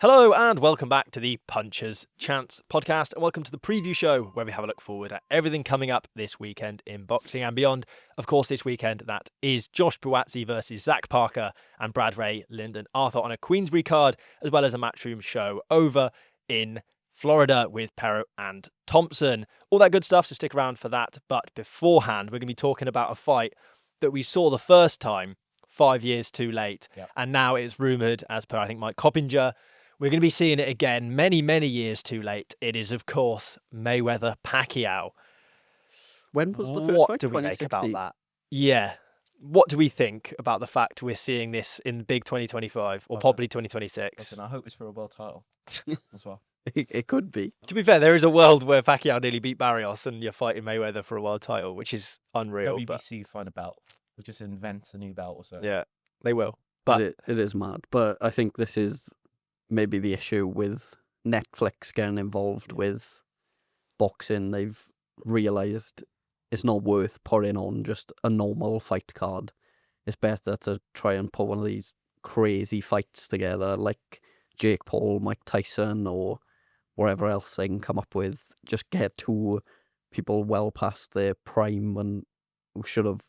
Hello and welcome back to the Puncher's Chance podcast, and welcome to the preview show where we have a look forward at everything coming up this weekend in boxing and beyond. Of course, this weekend that is Josh Buatsi versus Zach Parker and Brad Ray Lyndon Arthur on a Queensbury card, as well as a Matchroom show over in Florida with Perro and Thompson. All that good stuff, so stick around for that. But beforehand, we're going to be talking about a fight that we saw the first time 5 years too late, and now it's rumoured, as per I think Mike Coppinger, we're going to be seeing it again many, many years too late. It is, of course, Mayweather-Pacquiao. When was the first What fight? do we make 2016? about that? Yeah. What do we think about the fact we're seeing this in big 2025 or probably 2026? Listen, I hope it's for a world title as well. It could be. To be fair, there is a world where Pacquiao nearly beat Barrios and you're fighting Mayweather for a world title, which is unreal. But WBC find a belt. We'll just invent a new belt or so. yeah, they will. But it is mad. But I think this is maybe the issue with Netflix getting involved with boxing. They've realised it's not worth putting on just a normal fight card. It's better to try and put one of these crazy fights together, like Jake Paul, Mike Tyson, or whatever else they can come up with. Just get two people well past their prime and who should have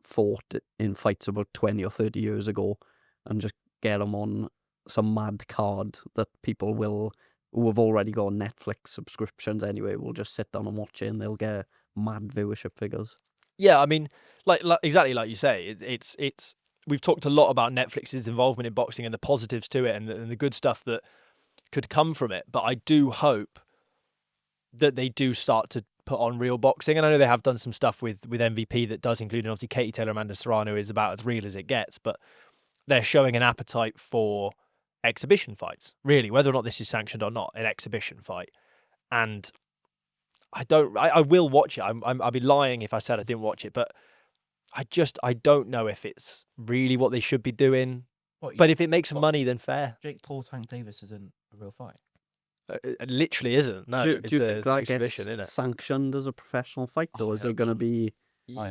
fought in fights about 20 or 30 years ago, and just get them on some mad card that people who have already got Netflix subscriptions anyway will just sit down and watch it, and they'll get mad viewership figures. yeah, I mean, like exactly like you say, it's we've talked a lot about Netflix's involvement in boxing and the positives to it and the good stuff that could come from it. But I do hope that they do start to put on real boxing. And I know they have done some stuff with MVP that does include, and obviously Katie Taylor, Amanda Serrano is about as real as it gets, but they're showing an appetite for exhibition fights, really, whether or not this is sanctioned or not, an exhibition fight. And I will watch it. I'd be lying if I said I didn't watch it, but I don't know if it's really what they should be doing. But if it makes some money, then fair. Jake Paul, Tank Davis isn't a real fight. It literally isn't. No, Do you think it's that an exhibition, gets isn't it? sanctioned as a professional fight, though? Is it going to be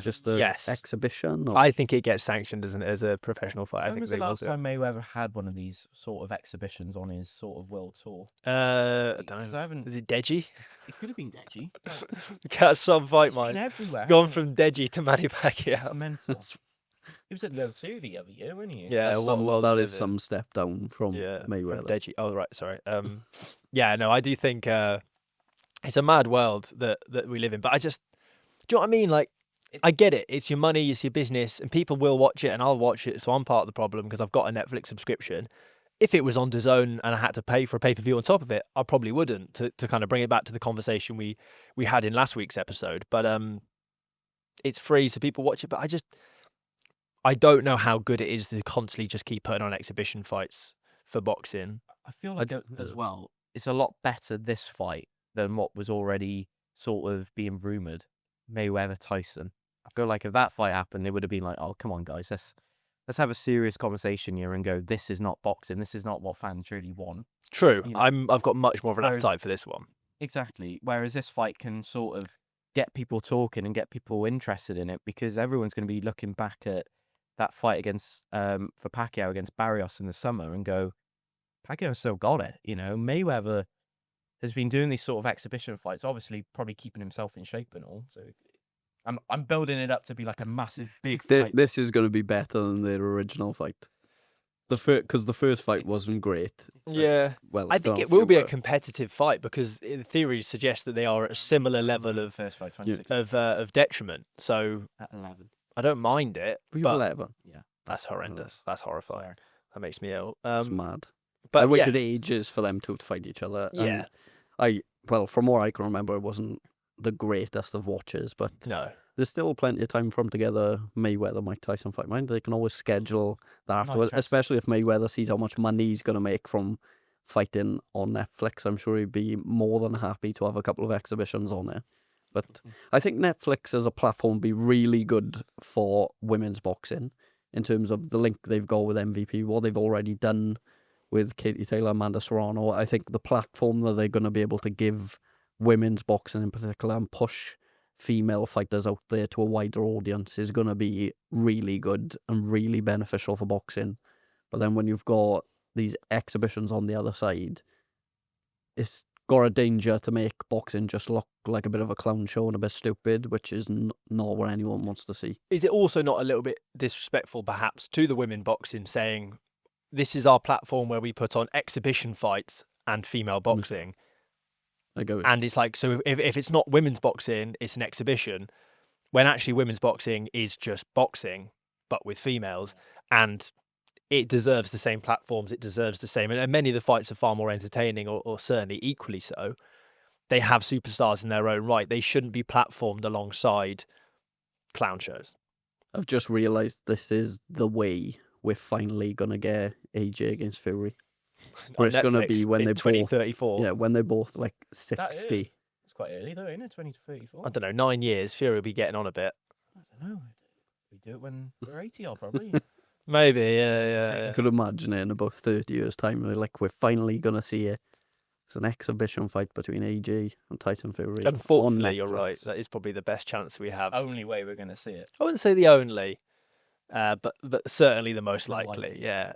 just an Yes. exhibition? Or? I think it gets sanctioned as a professional fight. I When think was they the will last do it. time Mayweather had one of these sort of exhibitions on his sort of world tour? I don't 'Cause know. I haven't. Is it Deji? It could have been Deji. Got some fight, It's been mine. everywhere. Gone hasn't from Deji to Manny it? Pacquiao. It's mental. He was at Level 2 the other year, wasn't he? Yeah, That's what some, world that we is live in. some step down from Yeah, from Mayweather. Deji. Oh, right, sorry. Yeah, no, I do think it's a mad world that we live in. But do you know what I mean? Like, I get it. It's your money, it's your business, and people will watch it, and I'll watch it. So I'm part of the problem because I've got a Netflix subscription. If it was on DAZN and I had to pay for a pay-per-view on top of it, I probably wouldn't. To kind of bring it back to the conversation we had in last week's episode. But it's free, so people watch it. But I don't know how good it is to constantly just keep putting on exhibition fights for boxing. I feel like as well, it's a lot better this fight than what was already sort of being rumoured. Mayweather-Tyson. I feel like if that fight happened, it would have been like, oh, come on, guys, let's have a serious conversation here and go, this is not boxing. This is not what fans really want. True. You know, I've got much more of an whereas- appetite for this one. Exactly. Whereas this fight can sort of get people talking and get people interested in it because everyone's going to be looking back at that fight against for Pacquiao against Barrios in the summer and go, Pacquiao still got it. You know, Mayweather has been doing these sort of exhibition fights, obviously probably keeping himself in shape and all. So I'm building it up to be like a massive big fight. This is going to be better than their original fight. Because the first fight wasn't great. Yeah. Well, I think don't it will be a feel- competitive fight because in theory suggests that they are at a similar level of First fight, 26 of detriment. So at 11. I don't mind it, Were you but 11? Yeah. that's horrendous. That's horrifying. Sorry. That makes me ill. It's mad. But I yeah, waited ages for them to fight each other. Yeah. And from what I can remember, it wasn't the greatest of watches, but no. there's still plenty of time for them together. Mayweather, Mike Tyson fight. Mind they can always schedule that afterwards, Tyson. especially if Mayweather sees how much money he's going to make from fighting on Netflix. I'm sure he'd be more than happy to have a couple of exhibitions on there. But I think Netflix as a platform would be really good for women's boxing in terms of the link they've got with MVP, what they've already done with Katie Taylor, Amanda Serrano. I think the platform that they're going to be able to give women's boxing in particular and push female fighters out there to a wider audience is going to be really good and really beneficial for boxing. But then when you've got these exhibitions on the other side, it's got a danger to make boxing just look like a bit of a clown show and a bit stupid, which is not what anyone wants to see. Is it also not a little bit disrespectful, perhaps, to the women boxing, saying this is our platform where we put on exhibition fights and female boxing? I go. And it's like, so if it's not women's boxing, it's an exhibition, when actually women's boxing is just boxing, but with females, and it deserves the same platforms, it deserves the same, and many of the fights are far more entertaining, or certainly equally so. They have superstars in their own right. They shouldn't be platformed alongside clown shows. I've just realised this is the way we're finally gonna get AJ against Fury. Where it's gonna be when they're 2034. both, when they're both like That 60. It's quite early though, isn't it? 2034. I don't know, 9 years. Fury will be getting on a bit. I don't know. We do it when we're 80 odd, probably. Maybe, yeah. I could imagine it in about 30 years' time. We're finally gonna see it. It's an exhibition fight between AJ and Tyson Fury. Unfortunately, on you're Netflix. right. That is probably the best chance we have. Only way we're going to see it. I wouldn't say the only, but certainly the most The likely. likely. Yeah.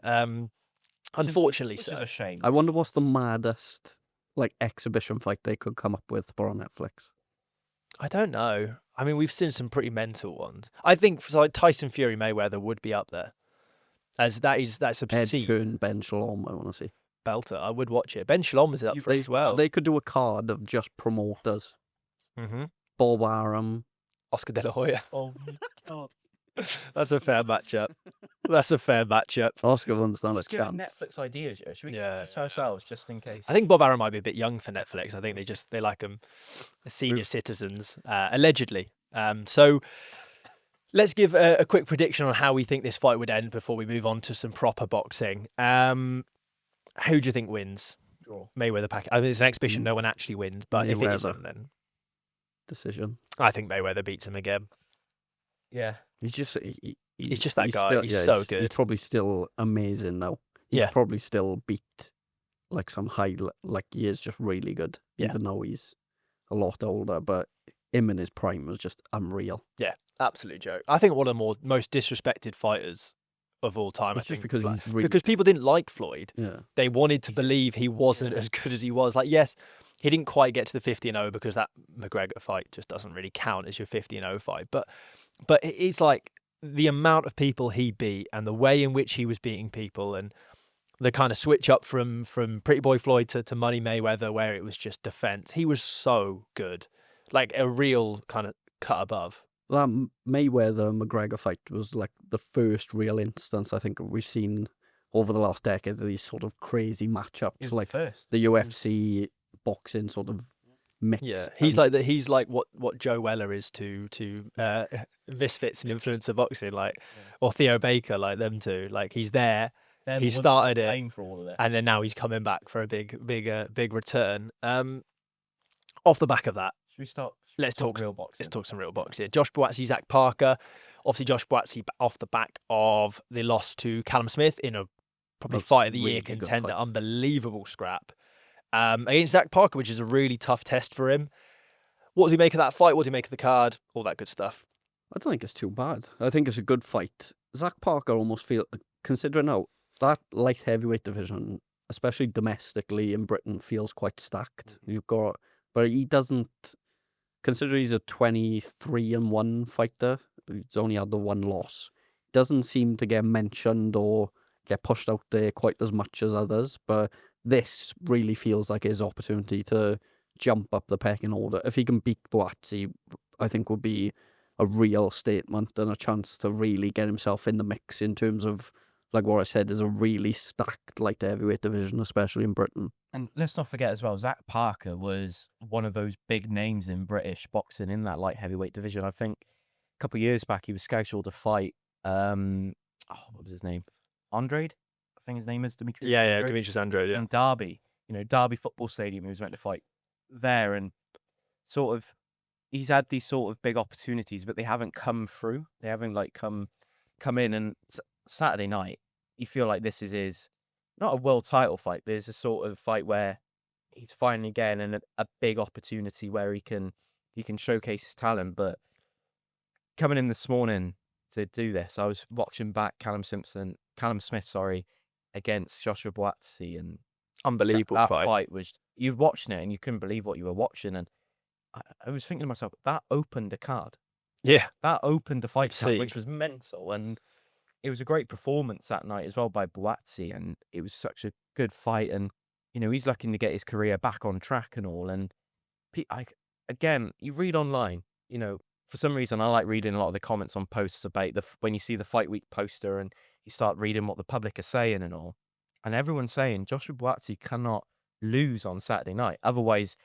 Unfortunately, Which so. is a shame. I wonder what's the maddest like exhibition fight they could come up with for on Netflix. I don't know. I mean, we've seen some pretty mental ones. I think for like Tyson Fury Mayweather would be up there, as that's a Ed see Kern, Ben Shalom, I want to see. belter. I would watch it. Ben Shalom is up for it as well. They could do a card of just promoters. Mm-hmm. Bob Arum. Oscar De La Hoya. Oh my god. That's a fair matchup. That's a fair matchup. Oscar wouldn't stand a Let's give it chance. Netflix ideas, yeah. Should we Yeah, keep this to ourselves just in case? I think Bob Arum might be a bit young for Netflix. I think they like them as senior citizens, allegedly. So let's give a quick prediction on how we think this fight would end before we move on to some proper boxing. Who do you think wins? Draw. Mayweather Pacquiao. I mean, it's an exhibition. No one actually wins, but if it Mayweather. isn't, then Decision. I think Mayweather beats him again. Yeah. He's just He's just that guy. Still, He's so good. He's probably still amazing now. He Yeah. could probably still beat like some like he is just really good. Yeah. Even though he's a lot older, but him in his prime was just unreal. Yeah, absolute joke. I think one of the most disrespected fighters of all time. It's I just think because he's really because people didn't like Floyd. yeah. They wanted to believe he wasn't as good as he was. Like, yes, he didn't quite get to the 50-0 because that McGregor fight just doesn't really count as your 50-0 fight. But it's like the amount of people he beat and the way in which he was beating people and the kind of switch up from Pretty Boy Floyd to Money Mayweather, where it was just defense. He was so good, like a real kind of cut above. That Mayweather McGregor fight was like the first real instance I think we've seen over the last decade of these sort of crazy matchups, like first. the UFC boxing sort of mix. Yeah, he's like what Joe Weller is to Misfits and influencer boxing, like, or Theo Baker, like them two. Like he's there, They're the he ones to started it, blame for all of this. and then now he's coming back for a big return. Off the back of that, Should we start? let's talk real boxing. Let's talk some real boxing. Josh Buatsi, Zach Parker. Obviously, Josh Buatsi off the back of the loss to Callum Smith in a probably That's fight of the really year good contender. fight. Unbelievable scrap against Zach Parker, which is a really tough test for him. What do you make of that fight? What do you make of the card? All that good stuff. I don't think it's too bad. I think it's a good fight. Zach Parker almost considering now that light heavyweight division, especially domestically in Britain, feels quite stacked. But he doesn't. Consider he's a 23-1 fighter. He's only had the one loss. Doesn't seem to get mentioned or get pushed out there quite as much as others. But this really feels like his opportunity to jump up the pecking order. If he can beat Buatsi, I think would be a real statement and a chance to really get himself in the mix in terms of, like what I said, is a really stacked light heavyweight division, especially in Britain. And let's not forget as well, Zach Parker was one of those big names in British boxing in that light heavyweight division. I think a couple of years back he was scheduled to fight. What was his name? Andrade, I think his name is Demetrius. Yeah, Andrade. Demetrius Andrade. Yeah, In Derby, Derby Football Stadium. He was meant to fight there, and sort of he's had these sort of big opportunities, but they haven't come through. They haven't like come in. And Saturday night, you feel like this is his not a world title fight, but it's a sort of fight where he's finally getting a big opportunity where he can showcase his talent. But coming in this morning to do this, I was watching back Callum Smith, against Joshua Buatsi, and Unbelievable that fight. fight was, you watching it and you couldn't believe what you were watching. And I was thinking to myself, that opened a card. Yeah. That opened the fight card, Obscene. which was mental. And it was a great performance that night as well by Buatsi, and it was such a good fight. And he's looking to get his career back on track and all. And again, you read online, for some reason I like reading a lot of the comments on posts about when you see the fight week poster and you start reading what the public are saying and all, and everyone's saying Joshua Buatsi cannot lose on Saturday night, otherwise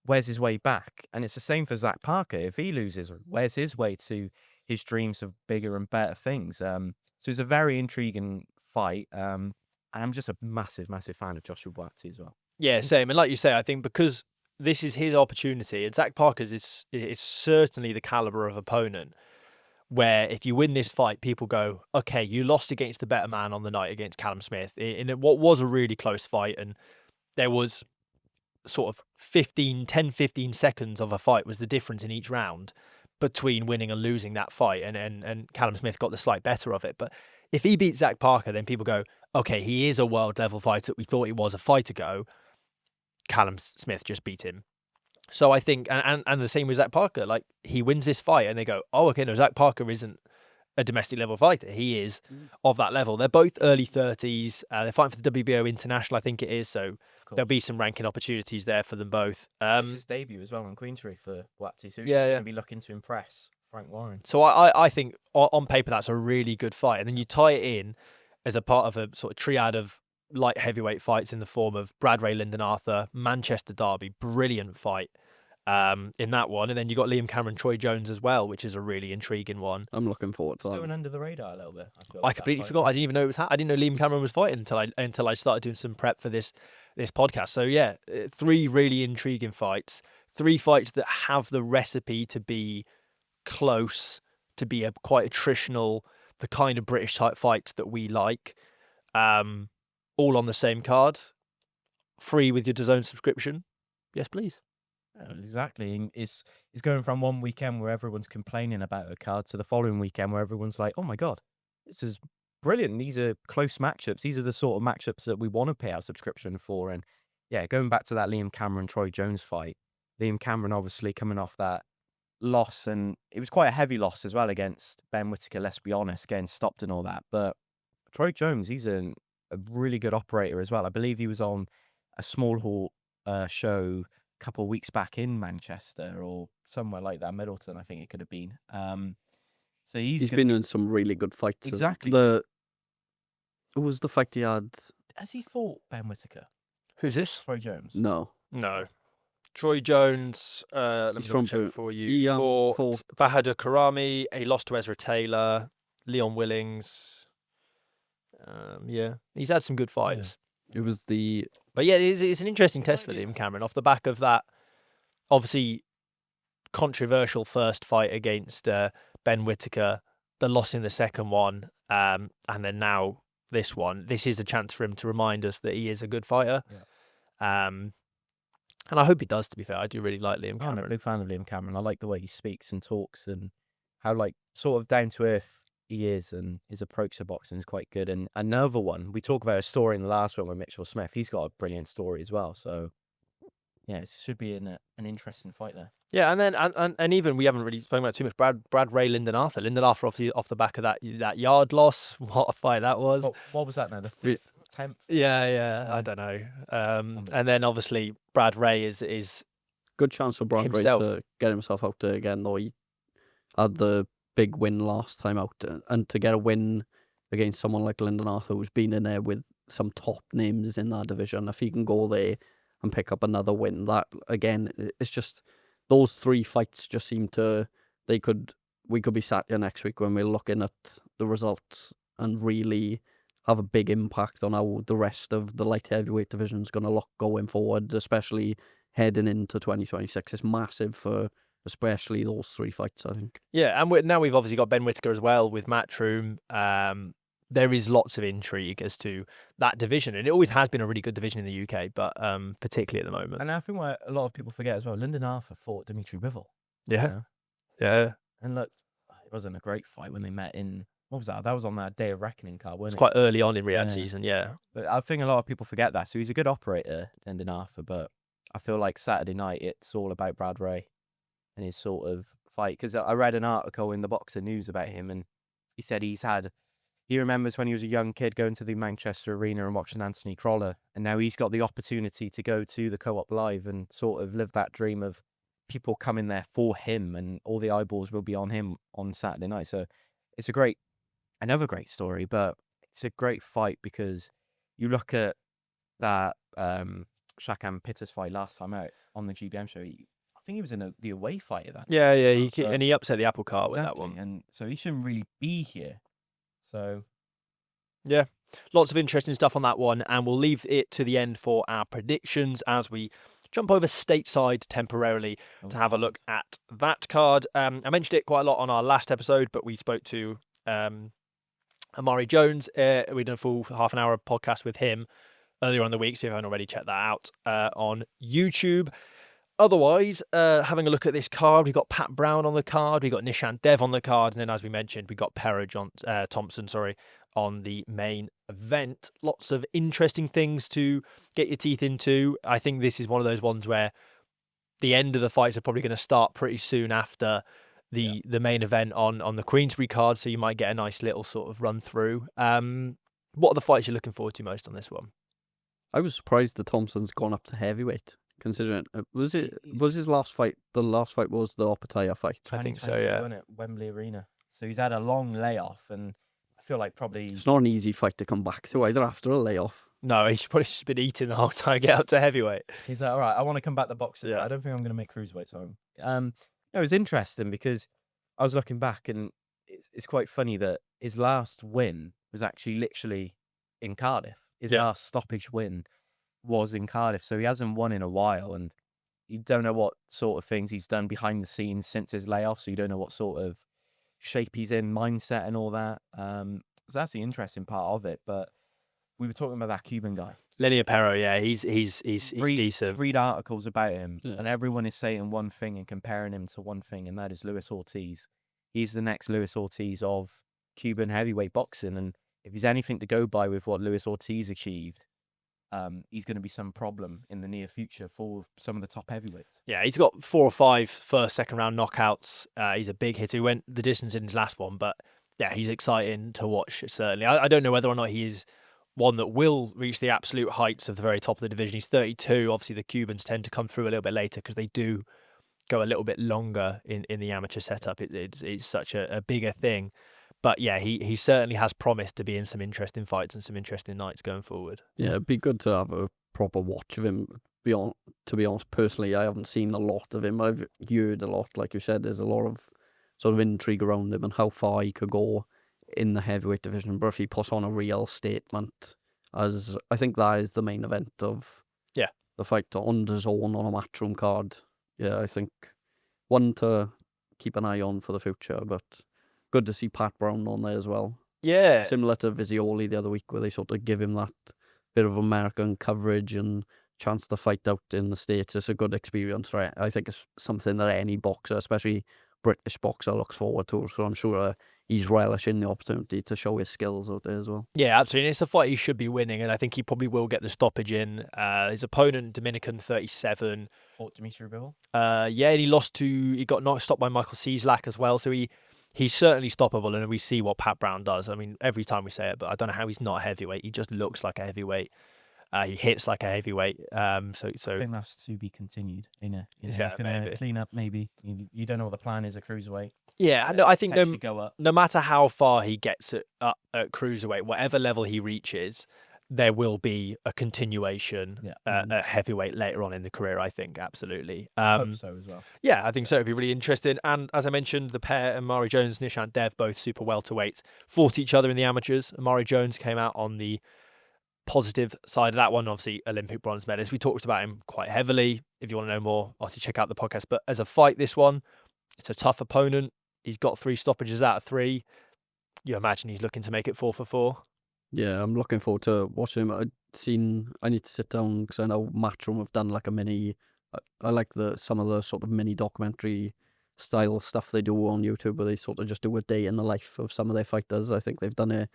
where's his way back? And it's the same for Zach Parker. If he loses, where's his way to his dreams of bigger and better things? So it's a very intriguing fight. And I'm just a massive, massive fan of Joshua Buatsi as well. Yeah, same. And like you say, I think because this is his opportunity, and Zach Parker's is certainly the caliber of opponent where if you win this fight, people go, okay, you lost against the better man on the night against Callum Smith in what was a really close fight. And there was sort of 10, 15 seconds of a fight was the difference in each round between winning and losing that fight. And Callum Smith got the slight better of it. But if he beats Zach Parker, then people go, okay, he is a world level fighter that we thought he was a fight ago. Callum Smith just beat him. So I think, and the same with Zach Parker, like he wins this fight and they go, oh, okay, no, Zach Parker isn't a domestic level fighter. He is of that level. They're both early 30s. They're fighting for the WBO International, I think it is. So there'll be some ranking opportunities there for them both. It's his debut as well on Queensberry for Buatsi, so he's going to be looking to impress Frank Warren. So I think on paper that's a really good fight. And then you tie it in as a part of a sort of triad of light heavyweight fights in the form of Brad Ray, Lyndon Arthur, Manchester Derby, brilliant fight in that one. And then you got Liam Cameron, Troy Jones as well, which is a really intriguing one. I'm looking forward to that. Going under the radar a little bit. I completely forgot. I didn't even know it was I didn't know Liam Cameron was fighting until I started doing some prep for this podcast. So yeah, 3 really intriguing fights, 3 fights that have the recipe to be close, to be quite attritional, the kind of British type fights that we like. All on the same card, free with your DAZN subscription. Yes, please. Exactly. And it's going from one weekend where everyone's complaining about a card to the following weekend where everyone's like, oh my God, this is brilliant. These are close matchups. These are the sort of matchups that we want to pay our subscription for. And yeah, going back to that Liam Cameron, Troy Jones fight, Liam Cameron obviously coming off that loss, and it was quite a heavy loss as well against Ben Whittaker, let's be honest, getting stopped and all that. But Troy Jones, he's a really good operator as well. I believe he was on a small hall show a couple of weeks back in Manchester or somewhere like that, Middleton, I think it could have been. So he's been in some really good fights. Exactly. Who was the fight he had? Has he fought Ben Whittaker? Who's this? Troy Jones? No. Troy Jones, let me check for you. He fought fought Bahadur Karami, he lost to Ezra Taylor, Leon Willings. Yeah, he's had some good fights. It was But yeah, it's an interesting test for Liam Cameron off the back of that, obviously controversial first fight against Ben Whittaker, the loss in the second one, and then now this one. This is a chance for him to remind us that he is a good fighter. Yeah. And I hope he does, to be fair. I do really like Liam Cameron. I'm a big fan of Liam Cameron. I like the way he speaks and talks and how sort of down to earth he is, and his approach to boxing is quite good. And another one, we talk about a story in the last one with Mitchell Smith. He's got a brilliant story as well. So yeah, it should be an interesting fight there. Yeah, and then and even we haven't really spoken about too much. Brad Ray, Lyndon Arthur. Lyndon Arthur off the back of that yard loss. What a fight that was. What was that now? The 5th, 10th? Yeah, I don't know. And then obviously Brad Ray is good chance for Brad Ray to get himself out there again, though he had the big win last time out, and to get a win against someone like Lyndon Arthur, who's been in there with some top names in that division, if he can go there and pick up another win, that again, it's just those 3 fights just seem to we could be sat here next week when we're looking at the results and really have a big impact on how the rest of the light heavyweight division is going to look going forward, especially heading into 2026. It's massive for especially those 3 fights, I think. Yeah, and now we've obviously got Ben Whittaker as well with Matchroom. There is lots of intrigue as to that division, and it always has been a really good division in the UK, but particularly at the moment. And I think what a lot of people forget as well, Lyndon Arthur fought Dimitri Bivol. Yeah. You know? Yeah. And look, it wasn't a great fight when they met in what was that? That was on that Day of Reckoning card, It's wasn't it? quite early on in Riyadh Yeah. season, yeah. But I think a lot of people forget that. So he's a good operator, Lyndon Arthur, but I feel like Saturday night it's all about Brad Ray and his sort of fight. Because I read an article in the Boxer News about him, and he said he remembers when he was a young kid going to the Manchester Arena and watching Anthony Crolla, and now he's got the opportunity to go to the Co-op Live and sort of live that dream of people coming there for him, and all the eyeballs will be on him on Saturday night. So it's another great story, but it's a great fight because you look at that Shakam Pittas fight last time out on the GBM show. I think he was in the away fight of that. Yeah, yeah, well, and he upset the apple cart with that Exactly, one. and so he shouldn't really be here. So Yeah, lots of interesting stuff on that one, and we'll leave it to the end for our predictions as we jump over stateside temporarily to have a look at that card. I mentioned it quite a lot on our last episode, but we spoke to Amari Jones. We did a full half an hour podcast with him earlier on in the week, so if you haven't already, checked that out on YouTube. Otherwise, having a look at this card, we've got Pat Brown on the card, we've got Nishan Dev on the card, and then as we mentioned, we've got Pero Thompson on the main event. Lots of interesting things to get your teeth into. I think this is one of those ones where the end of the fights are probably going to start pretty soon after the main event on the Queensbury card, so you might get a nice little sort of run through. What are the fights you're looking forward to most on this one? I was surprised that Thompson's gone up to heavyweight, considering was his last fight. The last fight was the Opataya fight. I think so, yeah. Wasn't it? Wembley Arena. So he's had a long layoff, and I feel like probably It's not an easy fight to come back to either after a layoff. No, he's probably just been eating the whole time to get up to heavyweight. he's like, all right, I want to come back to boxing. Yeah. I don't think I'm going to make cruiserweight. So, it was interesting because I was looking back, and it's quite funny that his last win was actually literally in Cardiff. His last stoppage win was in Cardiff, so he hasn't won in a while, and you don't know what sort of things he's done behind the scenes since his layoff, so you don't know what sort of shape he's in, mindset and all that. So that's the interesting part of it. But we were talking about that Cuban guy. Lenny Pero, yeah, he's decent. Read articles about him, Yeah. and everyone is saying one thing and comparing him to one thing, and that is Luis Ortiz. He's the next Luis Ortiz of Cuban heavyweight boxing, and if he's anything to go by with what Luis Ortiz achieved, he's going to be some problem in the near future for some of the top heavyweights. Yeah, he's got 4 or 5 first, second round knockouts. He's a big hitter. He went the distance in his last one, but yeah, he's exciting to watch, certainly. I don't know whether or not he is one that will reach the absolute heights of the very top of the division. He's 32. Obviously, the Cubans tend to come through a little bit later because they do go a little bit longer in the amateur setup. It's such a bigger thing. But yeah, he certainly has promised to be in some interesting fights and some interesting nights going forward. Yeah, it'd be good to have a proper watch of him. To be honest, personally, I haven't seen a lot of him. I've heard a lot, like you said. There's a lot of sort of intrigue around him and how far he could go in the heavyweight division. But if he puts on a real statement, as I think that is the main event of the fight on the zone on a matchroom card. Yeah, I think one to keep an eye on for the future, but good to see Pat Brown on there as well. Yeah. Similar to Visioli the other week, where they sort of give him that bit of American coverage and chance to fight out in the States. It's a good experience for it. I think it's something that any boxer, especially British boxer, looks forward to. So I'm sure he's relishing the opportunity to show his skills out there as well. Yeah, absolutely. And it's a fight he should be winning, and I think he probably will get the stoppage in. His opponent, Dominican, 37. Fought Dimitri Bivol. Yeah, and he got stopped by Michael Cieslak as well. So he's certainly stoppable, and we see what Pat Brown does. I mean, every time we say it, but I don't know how he's not a heavyweight. He just looks like a heavyweight. He hits like a heavyweight. So I think that's to be continued. He's Yeah, going to maybe. clean up. Maybe you don't know what the plan is at cruiserweight. yeah, no, I think Potentially go up. no matter how far he gets up at cruiserweight, whatever level he reaches, there will be a continuation at heavyweight later on in the career, I think, absolutely. Hope so as well. Yeah, I think so. It'd be really interesting. And as I mentioned, the pair, Amari Jones, Nishan Dev, both super welterweights, fought each other in the amateurs. Amari Jones came out on the positive side of that one, obviously Olympic bronze medalist. We talked about him quite heavily. If you want to know more, obviously check out the podcast. But as a fight, this one, it's a tough opponent. He's got 3 stoppages out of 3. You imagine he's looking to make it 4 for 4. Yeah, I'm looking forward to watching him. I need to sit down because I know Matchroom have done like a mini. I like some of the sort of mini documentary style stuff they do on YouTube, where they sort of just do a day in the life of some of their fighters. I think they've done it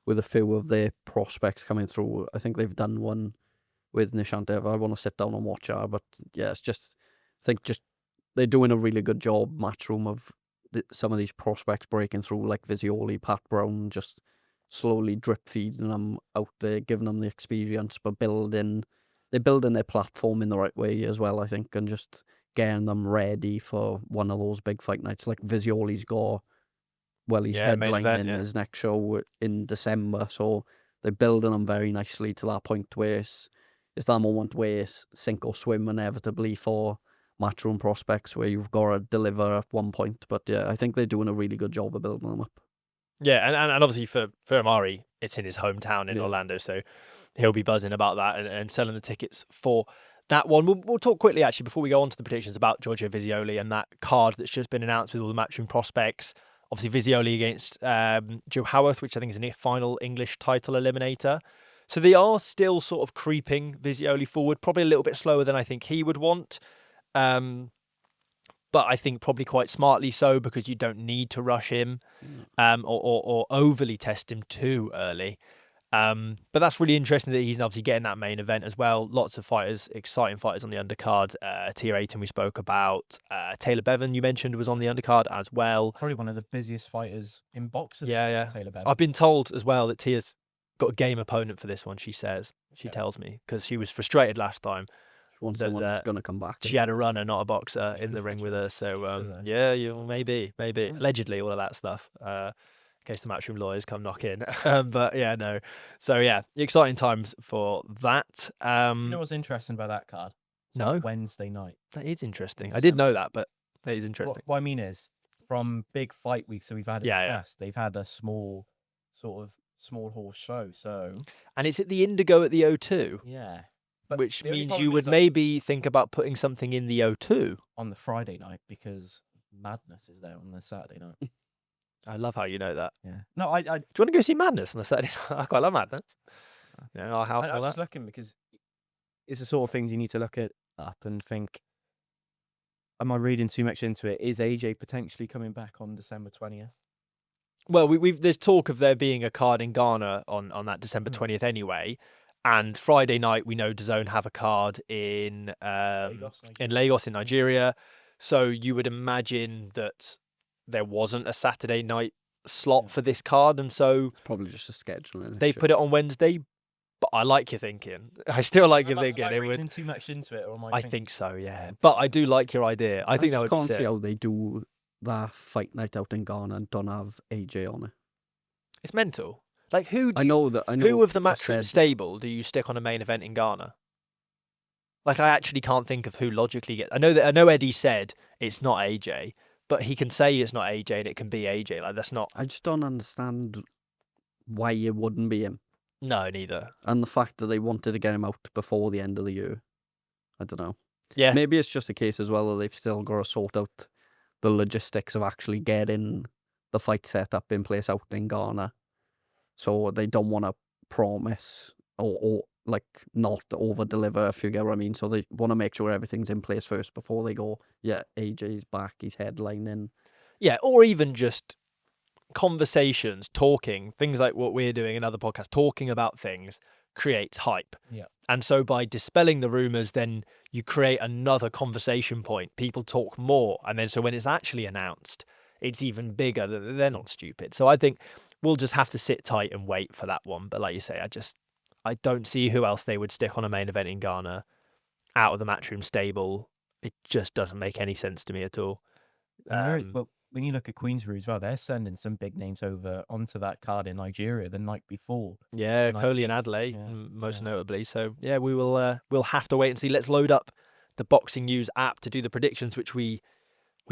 with a few of their prospects coming through. I think they've done one with Nishant. I want to sit down and watch her, but yeah, it's just, I think just they're doing a really good job, Matchroom, of some of these prospects breaking through, like Visioli, Pat Brown, just slowly drip feeding them out there, giving them the experience, but they're building their platform in the right way as well, I think, and just getting them ready for one of those big fight nights. Like Visioli's got, well, he's main headlining event, yeah. his next show in December, so they're building them very nicely to that point where it's that moment where it's sink or swim inevitably for Matchroom prospects, where you've got to deliver at one point. But yeah, I think they're doing a really good job of building them up. Yeah, and obviously for Amari, it's in his hometown in Orlando, so he'll be buzzing about that and selling the tickets for that one. We'll talk quickly, actually, before we go on to the predictions, about Giorgio Visioli and that card that's just been announced with all the Matchroom prospects. Obviously, Visioli against Joe Howarth, which I think is a final English title eliminator. So they are still sort of creeping Visioli forward, probably a little bit slower than I think he would want. But I think probably quite smartly so, because you don't need to rush him or overly test him too early. But that's really interesting that he's obviously getting that main event as well. Lots of fighters, exciting fighters on the undercard. Tier 18 we spoke about. Taylor Bevan, you mentioned, was on the undercard as well. Probably one of the busiest fighters in boxing. Yeah. Taylor Bevan. I've been told as well that Tia's got a game opponent for this one, she says. She tells me, because she was frustrated last time. Want someone that's going to come back. She had a runner, not a boxer, in the ring with her. So, maybe. Allegedly, all of that stuff. In case the Matchroom lawyers come knock in. But yeah, no. So yeah, exciting times for that. You know what's interesting about that card? No. Wednesday night. That is interesting. I did know that, but that is interesting. What I mean is, from big fight weeks that we've had in the Yeah. past, they've had a small horse show. So, And it's at the Indigo at the O2, yeah. which the only means problem you would is that- maybe think about putting something in the O2. on the Friday night, because Madness is there on the Saturday night. I love how you know that. Yeah. No, I Do you want to go see Madness on the Saturday night? I quite love Madness. Our house, I all was just that. looking because it's the sort of things you need to look at up and think, am I reading too much into it? Is AJ potentially coming back on December 20th? Well, there's talk of there being a card in Ghana on that December 20th anyway. And Friday night, we know DAZN have a card in Lagos in Nigeria. So you would imagine that there wasn't a Saturday night slot for this card, and so It's probably just a scheduling they issue. put it on Wednesday. But I like your thinking. I still like your thinking. Am I It reading would. too much into it, or am I? I think so, yeah. But I do like your idea. I think that just would be can't see sick. how they do that fight night out in Ghana and don't have AJ on it. It's mental. Like who I know. who of the I Matchroom said- stable do you stick on a main event in Ghana? Like I actually can't think of who logically gets. I know Eddie said it's not AJ, but he can say it's not AJ and it can be AJ. Like that's not. I just don't understand why it wouldn't be him. No, neither. And the fact that they wanted to get him out before the end of the year. I don't know. Yeah. Maybe it's just a case as well that they've still got to sort out the logistics of actually getting the fight set up in place out in Ghana. So they don't want to promise or like not over deliver, if you get what I mean. So they want to make sure everything's in place first before they go, yeah, AJ's back, he's headlining. Yeah, or even just conversations, talking, things like what we're doing in other podcasts, talking about things creates hype. Yeah. And so by dispelling the rumors, then you create another conversation point. People talk more. And then so when it's actually announced, it's even bigger. They're not stupid. So I think we'll just have to sit tight and wait for that one. But like you say, I don't see who else they would stick on a main event in Ghana out of the Matchroom stable. It just doesn't make any sense to me at all. But when you look at Queensbury as well, they're sending some big names over onto that card in Nigeria the night before. Yeah, the Coley and 19th. Adelaide, Yeah, most so- notably. So yeah, we'll have to wait and see. Let's load up the Boxing News app to do the predictions, which we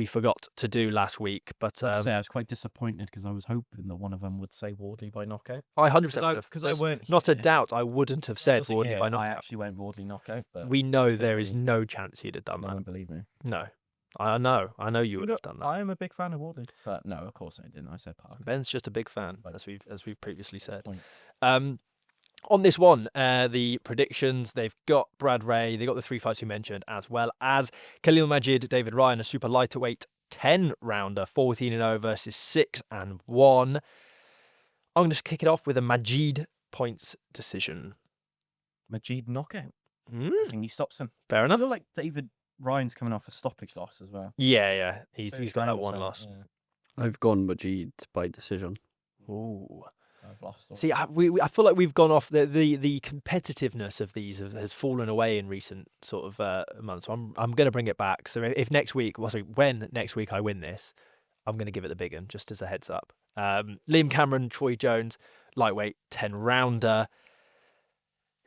forgot to do last week. But I was quite disappointed because I was hoping that one of them would say Wardley by knockout. I 100% Because I weren't not a here. doubt. I wouldn't have said Wasn't Wardley here, by I knockout. actually went Wardley knockout, but We know still there is believe no chance he'd have done no that. one believed me. No, I know you would have done that. I am a big fan of Wardley, but no, of course I didn't. I said Parker. Ben's just a big fan, Right. as we've previously said. Point. On this one, the predictions, they've got Brad Ray, they got the three fights we mentioned, as well as Khalil Majid, David Ryan, a super lightweight 10-rounder, 14-0 versus 6-1. I'm going to kick it off with a Majid points decision. Majid knockout. Mm, I think he stops him. fair I enough. feel like David Ryan's coming off a stoppage loss as well. Yeah. He's First got that round or one so, loss. yeah. I've gone Majid by decision. Ooh. I've lost. See, I feel like we've gone off the competitiveness of these has fallen away in recent sort of months. So I'm going to bring it back. So if next week, when next week I win this, I'm going to give it the big one, just as a heads up. Liam Cameron, Troy Jones, lightweight 10-rounder.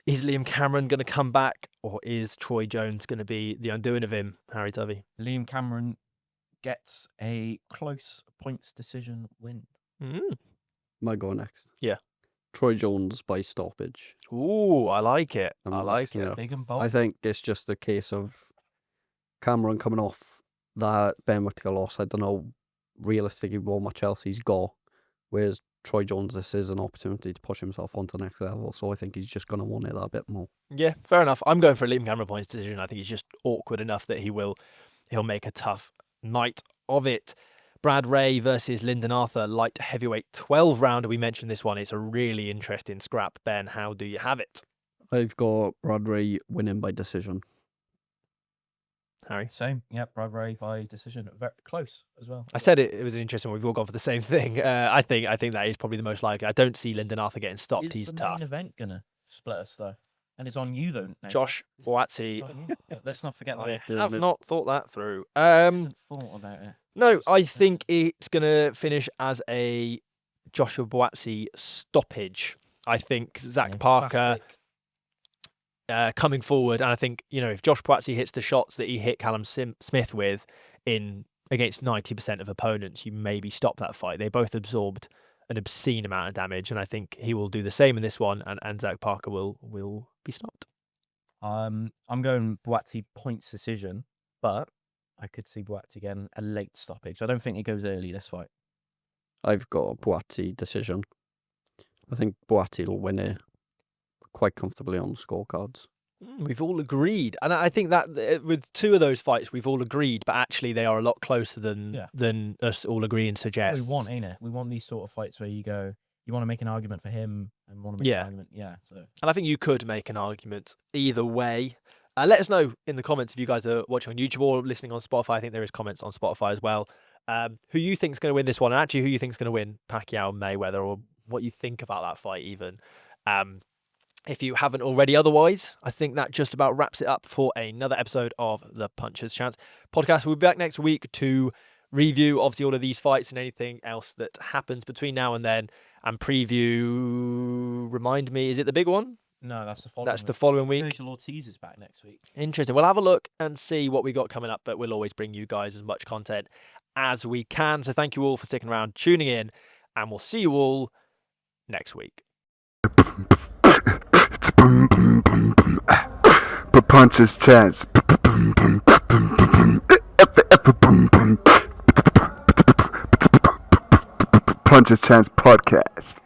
Is Liam Cameron going to come back, or is Troy Jones going to be the undoing of him, Harry Tovey? Liam Cameron gets a close points decision win. Mm. Might go next. Yeah. Troy Jones by stoppage. Ooh, I like it. I'm I like mixing it. up. Big and bold. I think it's just a case of Cameron coming off that Ben Whittaker loss. I don't know realistically what much else he's got. Whereas Troy Jones, this is an opportunity to push himself onto the next level. So I think he's just going to want it that bit more. Yeah, fair enough. I'm going for a Liam Cameron points decision. I think he's just awkward enough that he'll make a tough night of it. Brad Ray versus Lyndon Arthur, light heavyweight 12-rounder. We mentioned this one. It's a really interesting scrap. Ben, how do you have it? I've got Brad Ray winning by decision. Harry? Same. Yep, Brad Ray by decision. Very close as well. I said it was an interesting one. We've all gone for the same thing. I think that is probably the most likely. I don't see Lyndon Arthur getting stopped. Is He's the tough. main event gonna split us though? And it's on you though. Next. Josh Buatsi. It's on you. Let's not forget that. I Yeah, have but- not thought that through. Haven't thought about it. No, I think it's going to finish as a Joshua Buatsi stoppage. I think Zach Parker coming forward, and I think, if Josh Buatsi hits the shots that he hit Callum Smith with against 90% of opponents, you maybe stop that fight. They both absorbed an obscene amount of damage, and I think he will do the same in this one, and Zach Parker will be stopped. I'm going Buatsi points decision, but I could see Buatsi getting a late stoppage. I don't think he goes early this fight. I've got a Buatsi decision. I think Buatsi will win it quite comfortably on the scorecards. We've all agreed, and I think that with two of those fights, we've all agreed, but actually they are a lot closer than us all agreeing suggests. We want, ain't it? We want these sort of fights where you want to make an argument for him and want to make an argument. Yeah. So. And I think you could make an argument either way. Let us know in the comments if you guys are watching on YouTube or listening on Spotify. I think there is comments on Spotify as well. Who you think is going to win this one, and actually who you think is going to win Pacquiao Mayweather, or what you think about that fight even. If you haven't already otherwise, I think that just about wraps it up for another episode of the Puncher's Chance podcast. We'll be back next week to review, obviously, all of these fights and anything else that happens between now and then, and preview, remind me, is it the big one? No, that's the following. That's the following week. Virgil Ortiz is back next week. Interesting. We'll have a look and see what we got coming up, but we'll always bring you guys as much content as we can. So thank you all for sticking around, tuning in, and we'll see you all next week. Puncher's Chance. Puncher's Chance podcast.